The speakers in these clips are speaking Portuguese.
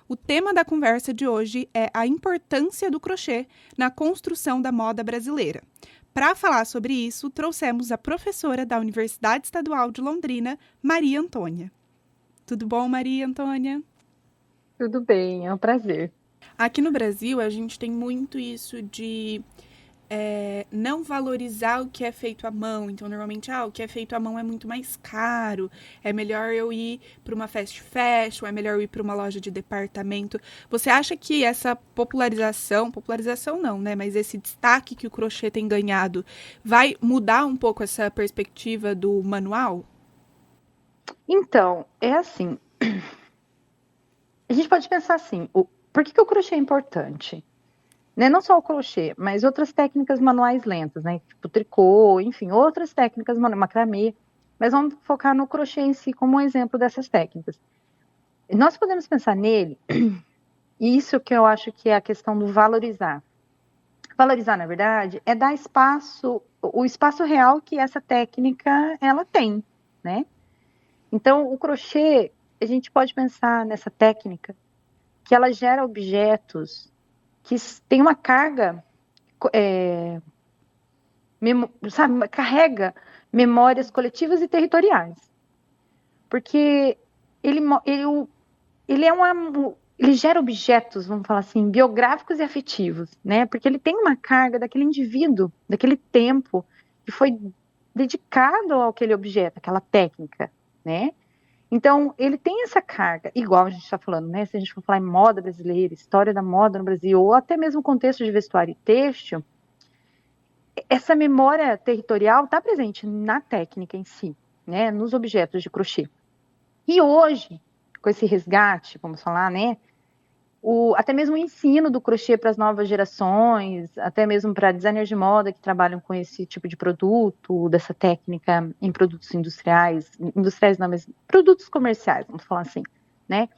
O tema da conversa de hoje é a importância do crochê na construção da moda brasileira. Para falar sobre isso, trouxemos a professora da Universidade Estadual de Londrina, Maria Antônia. Tudo bom, Maria Antônia? Tudo bem, é um prazer. Aqui no Brasil, a gente tem muito isso de não valorizar o que é feito à mão. Então, normalmente, o que é feito à mão é muito mais caro. É melhor eu ir para uma fast fashion, é melhor eu ir para uma loja de departamento. Você acha que essa popularização não, né? Mas esse destaque que o crochê tem ganhado vai mudar um pouco essa perspectiva do manual? Então, é assim, a gente pode pensar assim, por que o crochê é importante? Né? Não só o crochê, mas outras técnicas manuais lentas, né? Tipo tricô, enfim, outras técnicas manuais, macramê. Mas vamos focar no crochê em si como um exemplo dessas técnicas. Nós podemos pensar nele, e isso que eu acho que é a questão do valorizar. Valorizar, na verdade, é dar espaço, o espaço real que essa técnica ela tem, né? Então, o crochê, a gente pode pensar nessa técnica que ela gera objetos que têm uma carga, sabe, carrega memórias coletivas e territoriais. Porque ele é ele gera objetos, vamos falar assim, biográficos e afetivos, né? Porque ele tem uma carga daquele indivíduo, daquele tempo que foi dedicado àquele objeto, àquela técnica, né? Então, ele tem essa carga, igual a gente está falando, né? Se a gente for falar em moda brasileira, história da moda no Brasil, ou até mesmo contexto de vestuário e têxtil, essa memória territorial está presente na técnica em si, né? Nos objetos de crochê. E hoje, com esse resgate, vamos falar, né? Até mesmo o ensino do crochê para as novas gerações, até mesmo para designers de moda que trabalham com esse tipo de produto, dessa técnica em produtos industriais não, mas produtos comerciais, vamos falar assim, né?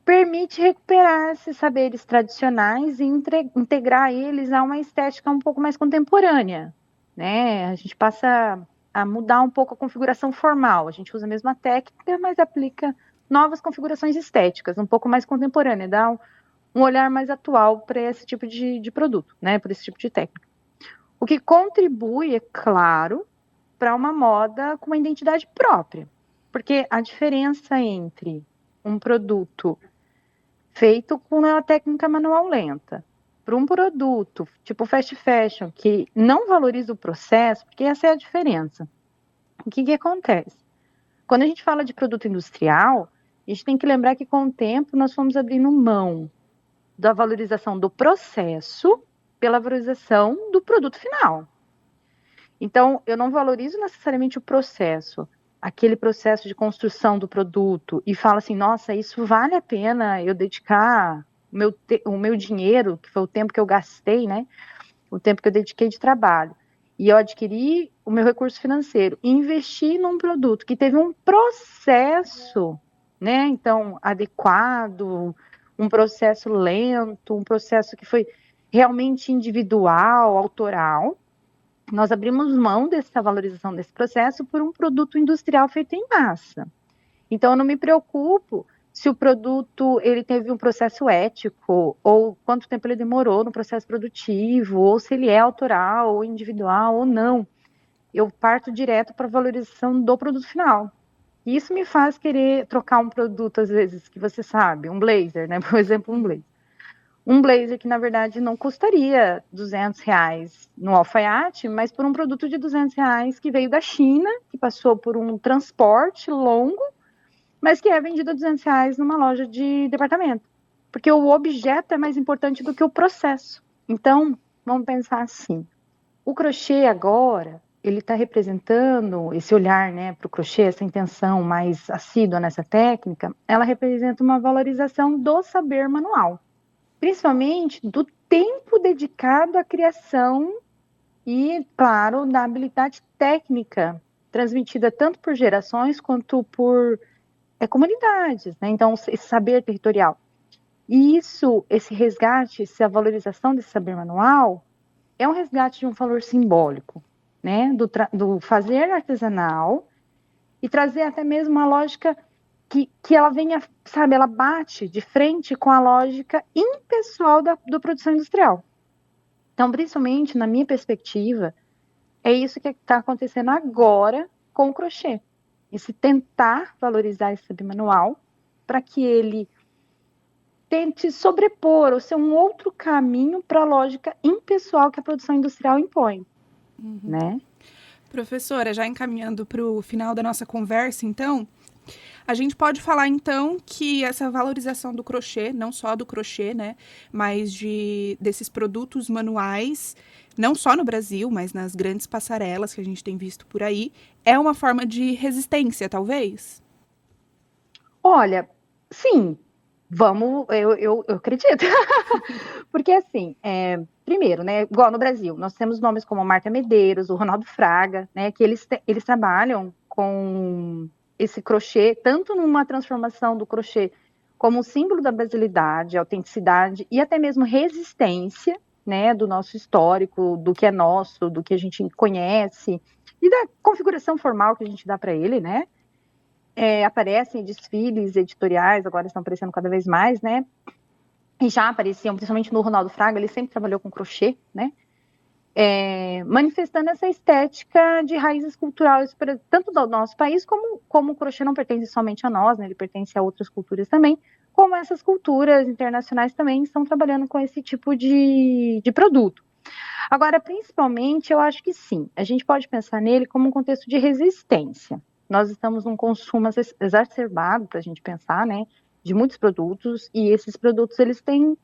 Permite recuperar esses saberes tradicionais e integrar eles a uma estética um pouco mais contemporânea, né? A gente passa a mudar um pouco a configuração formal, a gente usa a mesma técnica, mas aplica novas configurações estéticas, um pouco mais contemporânea, dá um olhar mais atual para esse tipo de produto, né? Para esse tipo de técnica. O que contribui, é claro, para uma moda com uma identidade própria, porque a diferença entre um produto feito com uma técnica manual lenta para um produto tipo fast fashion que não valoriza o processo, porque essa é a diferença. O que acontece? Quando a gente fala de produto industrial, a gente tem que lembrar que com o tempo nós fomos abrindo mão da valorização do processo pela valorização do produto final. Então, eu não valorizo necessariamente o processo, aquele processo de construção do produto, e falo assim, nossa, isso vale a pena eu dedicar o meu dinheiro, que foi o tempo que eu gastei, né? O tempo que eu dediquei de trabalho. E eu adquiri o meu recurso financeiro e investi num produto que teve um processo, né? Então, adequado, um processo lento, um processo que foi realmente individual, autoral. Nós abrimos mão dessa valorização desse processo por um produto industrial feito em massa. Então, eu não me preocupo se o produto ele teve um processo ético, ou quanto tempo ele demorou no processo produtivo, ou se ele é autoral, ou individual, ou não. Eu parto direto para a valorização do produto final. E isso me faz querer trocar um produto, às vezes, que você sabe, um blazer, né? Por exemplo, um blazer. Um blazer que, na verdade, não custaria R$ 200 no alfaiate, mas por um produto de R$ 200 que veio da China, que passou por um transporte longo, mas que é vendido a R$ 200 numa loja de departamento. Porque o objeto é mais importante do que o processo. Então, vamos pensar assim. O crochê agora, ele está representando esse olhar, né, para o crochê, essa intenção mais assídua nessa técnica, ela representa uma valorização do saber manual, principalmente do tempo dedicado à criação e, claro, da habilidade técnica, transmitida tanto por gerações quanto por comunidades, né? Então, esse saber territorial. E isso, esse resgate, essa valorização desse saber manual, é um resgate de um valor simbólico, né? Do fazer artesanal e trazer até mesmo uma lógica que ela venha, sabe, ela bate de frente com a lógica impessoal da produção industrial. Então, principalmente na minha perspectiva, é isso que está acontecendo agora com o crochê. Esse tentar valorizar esse saber manual para que ele tente sobrepor ou ser um outro caminho para a lógica impessoal que a produção industrial impõe, né? Professora, já encaminhando para o final da nossa conversa, então, a gente pode falar, então, que essa valorização do crochê, não só do crochê, né, mas desses produtos manuais, não só no Brasil, mas nas grandes passarelas que a gente tem visto por aí, é uma forma de resistência, talvez? Olha, sim, vamos, eu acredito. Porque, assim, primeiro, né, igual no Brasil, nós temos nomes como Marta Medeiros, o Ronaldo Fraga, né, que eles trabalham com esse crochê, tanto numa transformação do crochê como símbolo da brasilidade, autenticidade e até mesmo resistência, né, do nosso histórico, do que é nosso, do que a gente conhece e da configuração formal que a gente dá para ele, né? Aparecem desfiles editoriais, agora estão aparecendo cada vez mais, né? E já apareciam, principalmente no Ronaldo Fraga, ele sempre trabalhou com crochê, né? Manifestando essa estética de raízes culturais, tanto do nosso país, como o crochê não pertence somente a nós, né? Ele pertence a outras culturas também, como essas culturas internacionais também estão trabalhando com esse tipo de produto. Agora, principalmente, eu acho que sim, a gente pode pensar nele como um contexto de resistência. Nós estamos num consumo exacerbado, para a gente pensar, né, de muitos produtos, e esses produtos, eles têm,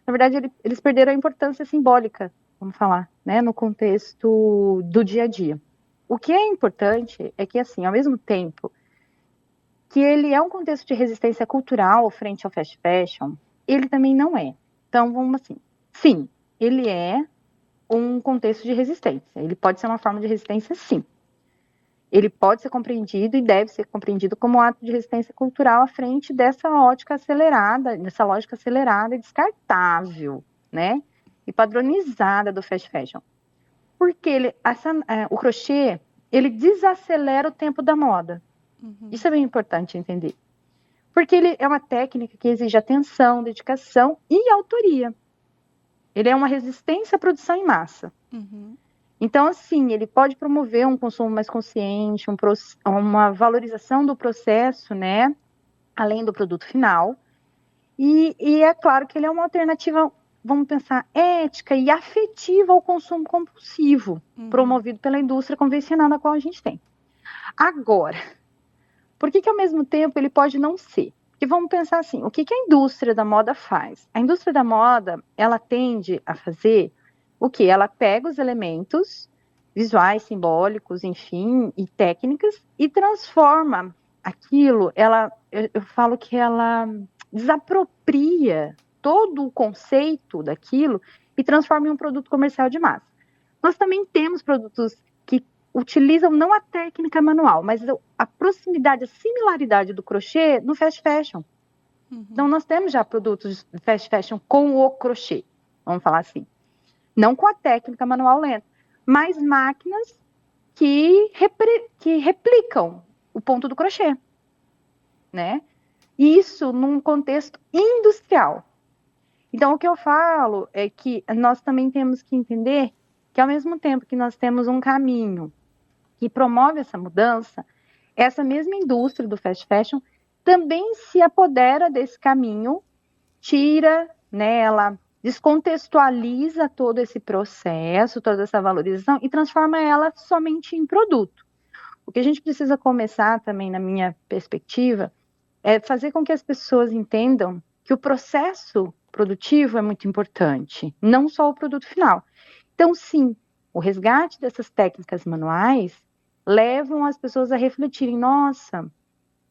na verdade, eles perderam a importância simbólica, vamos falar, né, no contexto do dia a dia. O que é importante é que, assim, ao mesmo tempo que ele é um contexto de resistência cultural frente ao fast fashion, ele também não é. Então, vamos assim, sim, ele é um contexto de resistência. Ele pode ser uma forma de resistência, sim. Ele pode ser compreendido e deve ser compreendido como um ato de resistência cultural à frente dessa ótica acelerada, dessa lógica acelerada e descartável, né? E padronizada do fast fashion. Porque o crochê, ele desacelera o tempo da moda. Isso é bem importante entender. Porque ele é uma técnica que exige atenção, dedicação e autoria. Ele é uma resistência à produção em massa. Então, assim, ele pode promover um consumo mais consciente, uma valorização do processo, né? Além do produto final. E é claro que ele é uma alternativa, vamos pensar, ética e afetiva ao consumo compulsivo, promovido pela indústria convencional na qual a gente tem. Agora, por que ao mesmo tempo ele pode não ser? Porque vamos pensar assim, o que a indústria da moda faz? A indústria da moda, ela tende a fazer o quê? Ela pega os elementos visuais, simbólicos, enfim, e técnicas, e transforma aquilo, eu falo que ela desapropria todo o conceito daquilo e transforma em um produto comercial de massa. Nós também temos produtos que utilizam não a técnica manual, mas a proximidade, a similaridade do crochê no fast fashion. Então, nós temos já produtos de fast fashion com o crochê, vamos falar assim. Não com a técnica manual lenta, mas máquinas que replicam o ponto do crochê, né? Isso num contexto industrial. Então, o que eu falo é que nós também temos que entender que, ao mesmo tempo que nós temos um caminho que promove essa mudança, essa mesma indústria do fast fashion também se apodera desse caminho, tira, né, ela descontextualiza todo esse processo, toda essa valorização e transforma ela somente em produto. O que a gente precisa começar também, na minha perspectiva, é fazer com que as pessoas entendam que o processo produtivo é muito importante, não só o produto final. Então, sim, o resgate dessas técnicas manuais levam as pessoas a refletirem, nossa,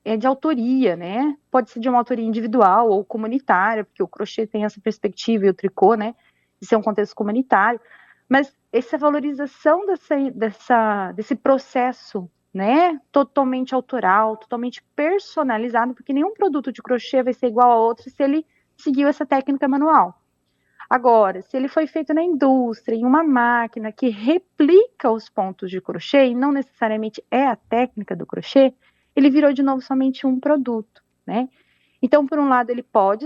é de autoria, né? Pode ser de uma autoria individual ou comunitária, porque o crochê tem essa perspectiva e o tricô, né? De ser um contexto comunitário. Mas essa valorização desse processo, né? Totalmente autoral, totalmente personalizado, porque nenhum produto de crochê vai ser igual a outro se ele seguiu essa técnica manual. Agora, se ele foi feito na indústria, em uma máquina que replica os pontos de crochê, e não necessariamente é a técnica do crochê, ele virou de novo somente um produto. né? Então, por um lado, ele pode